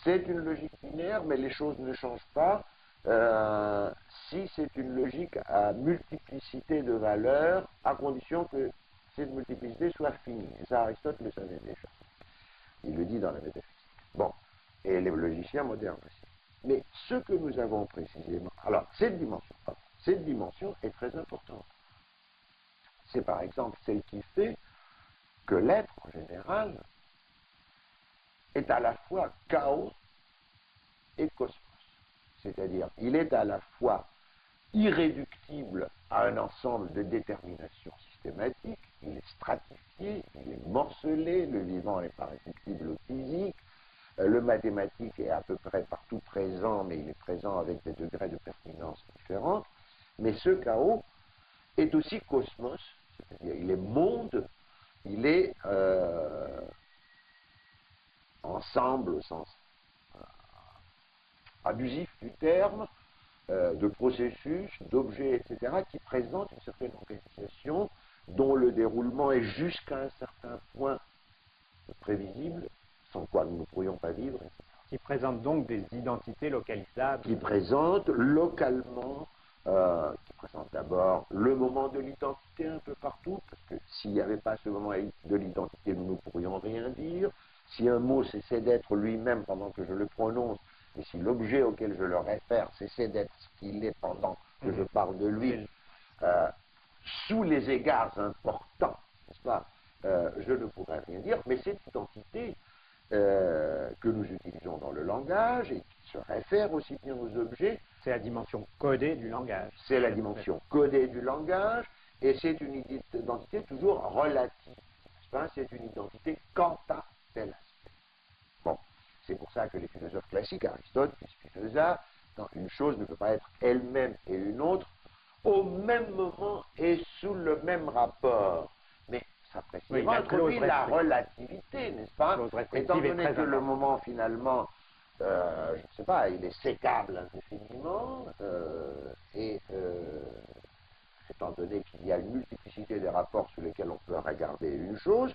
c'est une logique binaire, mais les choses ne changent pas si c'est une logique à multiplicité de valeurs, à condition que cette multiplicité soit finie. Et ça, Aristote le savait déjà. Il le dit dans la métaphysique. Bon, et les logiciens modernes aussi. Mais ce que nous avons précisément... Alors, cette dimension est très importante. C'est par exemple celle qui fait que l'être, en général, est à la fois chaos et cosmos. C'est-à-dire, il est à la fois irréductible à un ensemble de déterminations systématiques, il est stratifié, il est morcelé, le vivant n'est pas réductible au physique, le mathématique est à peu près partout présent, mais il est présent avec des degrés de pertinence différents, mais ce chaos est aussi cosmos, c'est-à-dire il est monde, il est ensemble au sens abusif du terme, de processus, d'objets, etc., qui présentent une certaine organisation dont le déroulement est jusqu'à un certain point prévisible, sans quoi nous ne pourrions pas vivre, etc. Qui présentent donc des identités localisables. Qui présentent localement, qui présentent d'abord le moment de l'identité un peu partout, parce que s'il n'y avait pas ce moment de l'identité, nous ne pourrions rien dire. Si un mot cessait d'être lui-même pendant que je le prononce, et si l'objet auquel je le réfère cessait d'être ce qu'il est pendant que je parle de lui, sous les égards importants, n'est-ce pas, je ne pourrais rien dire, mais cette identité que nous utilisons dans le langage et qui se réfère aussi bien aux objets. C'est la dimension codée du langage. C'est la dimension codée du langage, et c'est une identité toujours relative, n'est-ce pas? C'est une identité quant à tel aspect. Bon, c'est pour ça que les philosophes classiques, Aristote et Spinoza, quand une chose ne peut pas être elle-même et une autre, au même moment et sous le même rapport. Mais ça précisément introduit la relativité, n'est-ce pas? Étant donné que le moment, finalement, je ne sais pas, il est sécable indéfiniment, et étant donné qu'il y a une multiplicité des rapports sous lesquels on peut regarder une chose,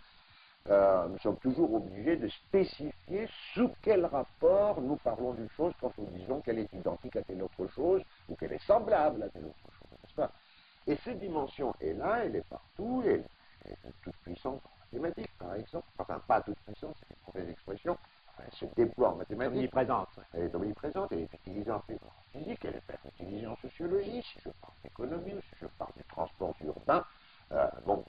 nous sommes toujours obligés de spécifier sous quel rapport nous parlons d'une chose quand nous disons qu'elle est identique à telle autre chose ou qu'elle est semblable à telle autre chose, n'est-ce pas? Et cette dimension est là, elle est partout, elle est toute puissante en mathématiques, par exemple. Enfin, pas toute puissante, c'est une mauvaise expression. Enfin, elle se déploie en mathématiques. Omniprésente. Elle est omniprésente, elle est utilisée en physique, elle peut être utilisée en sociologie, si je parle d'économie ou si je parle des transports urbains. Bon,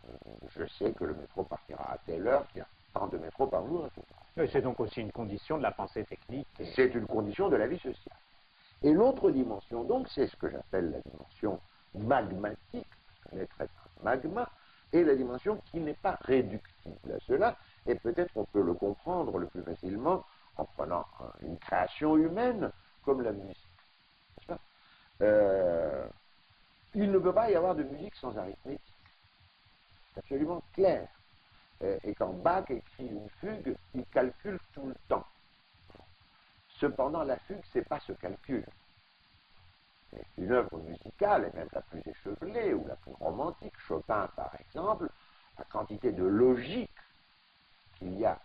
je sais que le métro partira à telle heure, qu'il y a tant de métros par jour, etc. C'est donc aussi une condition de la pensée technique. C'est une condition de la vie sociale. Et l'autre dimension, donc, c'est ce que j'appelle la dimension magmatique, parce que l'être est un magma, et la dimension qui n'est pas réductible à cela, et peut-être on peut le comprendre le plus facilement en prenant une création humaine comme la musique. N'est-ce pas? Il ne peut pas y avoir de musique sans arithmétique. C'est absolument clair. Et quand Bach écrit une fugue, il calcule tout le temps. Cependant, la fugue, ce n'est pas ce calcul. C'est une œuvre musicale, et même la plus échevelée ou la plus romantique, Chopin par exemple, la quantité de logique qu'il y a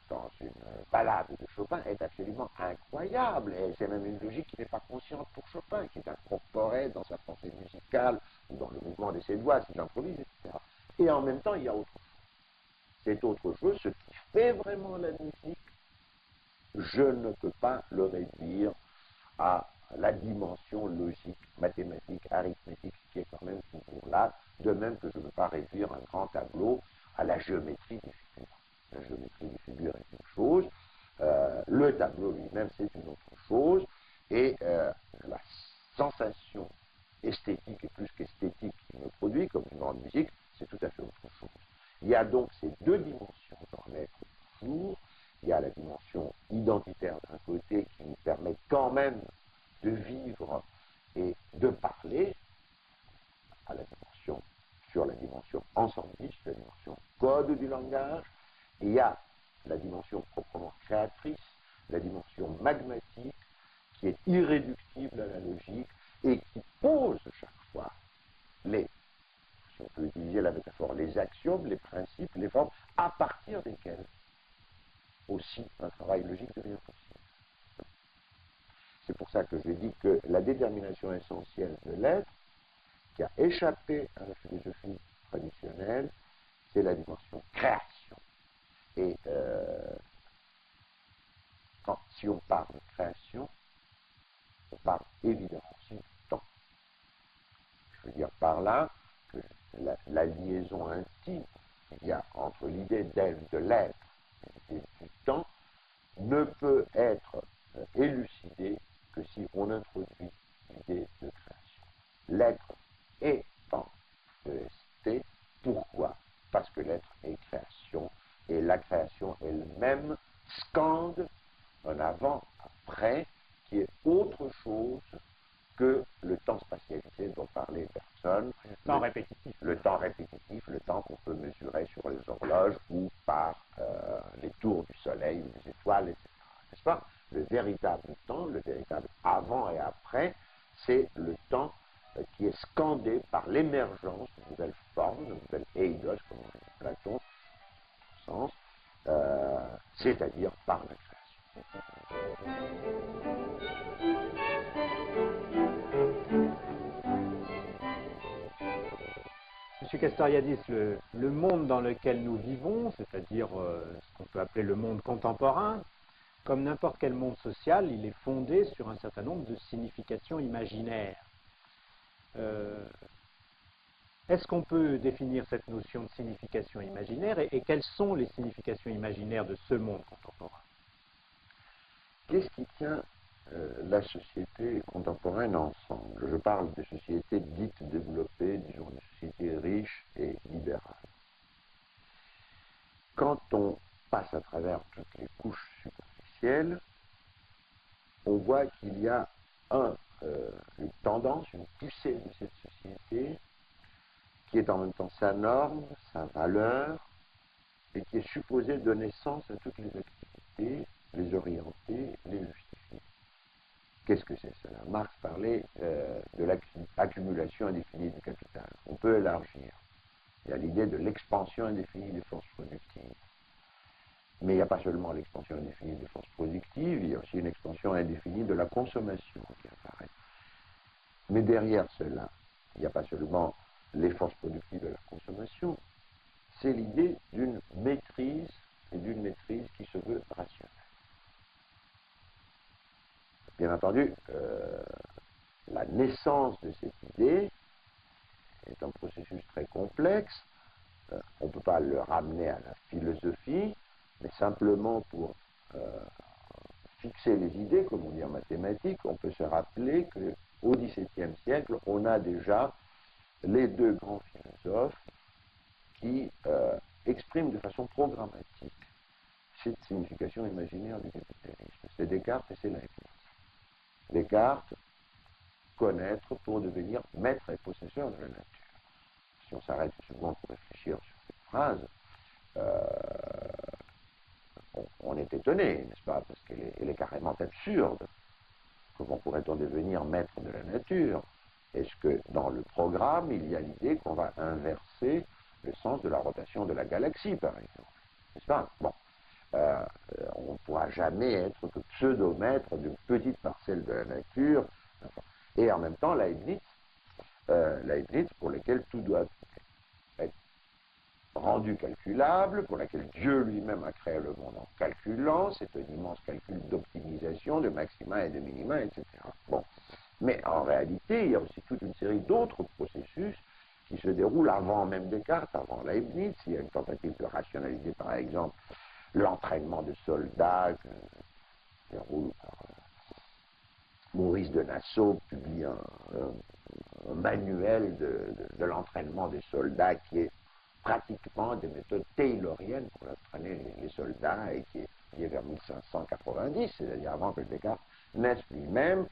dans une ballade de Chopin est absolument incroyable, et c'est même une logique qui n'est pas consciente pour Chopin, qui est incorporée dans sa pensée musicale, ou dans le mouvement de ses doigts, s'il improvise, etc. Et en même temps, il y a autre chose. C'est autre chose, ce qui fait vraiment la musique, je ne peux pas le réduire à la dimension logique, mathématique, arithmétique, qui est quand même toujours là, de même que je ne peux pas réduire un grand tableau à la géométrie des figures. La géométrie des figures est une chose, le tableau lui-même c'est une autre chose, et la sensation esthétique et plus qu'esthétique qui me produit, comme une grande musique, c'est tout à fait autre chose. Il y a donc ces deux dimensions dans l'être toujours. Il y a la dimension identitaire d'un côté qui nous permet quand même de vivre et de parler à la dimension, sur la dimension ensembliste, la dimension code du langage. Et il y a la dimension proprement créatrice, la dimension magmatique, qui est irréductible à la logique et qui pose chaque fois les, si on peut utiliser la métaphore, les axiomes, les principes, les formes, à partir desquels aussi un travail logique devient possible. c'est pour ça que je dis que la détermination essentielle de l'être, qui a échappé à la philosophie traditionnelle, c'est la dimension création. Et si on parle de création, on parle évidemment aussi du temps. Je veux dire par là que la liaison intime qu'il y a entre l'idée de l'être et l'idée du temps ne peut être élucidée que si on introduit l'idée de création. L'être est en EST. Pourquoi? Parce que l'être est création, et la création elle-même scande un avant-après qui est autre chose que le temps spatialisé dont parlait Bergson. Le temps répétitif. Le temps répétitif, le temps qu'on peut mesurer sur les horloges ou par les tours du soleil ou des étoiles, etc. N'est-ce pas? Le véritable temps, le véritable avant et après, c'est le temps qui est scandé par l'émergence de nouvelles formes, de nouvelles eidos, comme on dit Platon, sens, c'est-à-dire par la création. Monsieur Castoriadis, le monde dans lequel nous vivons, c'est-à-dire ce qu'on peut appeler le monde contemporain, comme n'importe quel monde social, il est fondé sur un certain nombre de significations imaginaires. Est-ce qu'on peut définir cette notion de signification imaginaire et quelles sont les significations imaginaires de ce monde contemporain? Qu'est-ce qui tient la société contemporaine ensemble? Je parle des sociétés dites développées, disons des sociétés riches et libérales. Quand on passe à travers toutes les couches superficielles, on voit qu'il y a une tendance, une poussée de cette société qui est en même temps sa norme, sa valeur, et qui est supposée donner sens à toutes les activités, les orienter, les justifier. Qu'est-ce que c'est cela? Marx parlait de l'accumulation indéfinie du capital. On peut élargir. Il y a l'idée de l'expansion indéfinie des forces productives. Mais il n'y a pas seulement l'expansion indéfinie des forces productives, il y a aussi une expansion indéfinie de la consommation qui apparaît. Mais derrière cela, il n'y a pas seulement les forces productives de la consommation, c'est l'idée d'une maîtrise, et d'une maîtrise qui se veut rationnelle. Bien entendu, la naissance de cette idée est un processus très complexe. On ne peut pas le ramener à la philosophie, mais simplement pour fixer les idées, comme on dit en mathématiques, on peut se rappeler qu'au XVIIe siècle, on a déjà les deux grands philosophes qui expriment de façon programmatique cette signification imaginaire du capitalisme. C'est Descartes et c'est Leibniz. Descartes, connaître pour devenir maître et possesseur de la nature. Si on s'arrête une seconde pour réfléchir sur cette phrase, on est étonné, n'est-ce pas, parce qu'elle est carrément absurde. Comment pourrait-on devenir maître de la nature? Est-ce que dans le programme, il y a l'idée qu'on va inverser le sens de la rotation de la galaxie, par exemple? N'est-ce pas? Bon. On ne pourra jamais être que pseudomètre d'une petite parcelle de la nature. Enfin. Et en même temps, Leibniz, pour lequel tout doit être rendu calculable, pour laquelle Dieu lui-même a créé le monde en calculant, c'est un immense calcul d'optimisation, de maxima et de minima, etc. Bon. Mais en réalité, il y a aussi toute une série d'autres processus qui se déroulent avant même Descartes, avant Leibniz. Il y a une tentative de rationaliser, par exemple, l'entraînement de soldats que déroule par Maurice de Nassau, publie un manuel de l'entraînement des soldats qui est pratiquement des méthodes tayloriennes pour entraîner les soldats et qui est vers 1590, c'est-à-dire avant que Descartes naisse lui-même.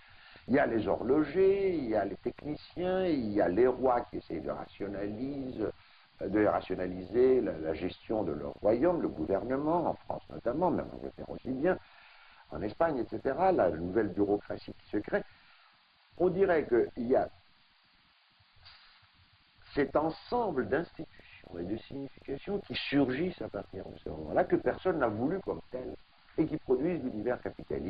Il y a les horlogers, il y a les techniciens, il y a les rois qui essayent de rationaliser la gestion de leur royaume, le gouvernement, en France notamment, mais en Angleterre aussi bien, en Espagne, etc., la nouvelle bureaucratie qui se crée. On dirait qu'il y a cet ensemble d'institutions et de significations qui surgissent à partir de ce moment-là, que personne n'a voulu comme tel, et qui produisent l'univers capitaliste.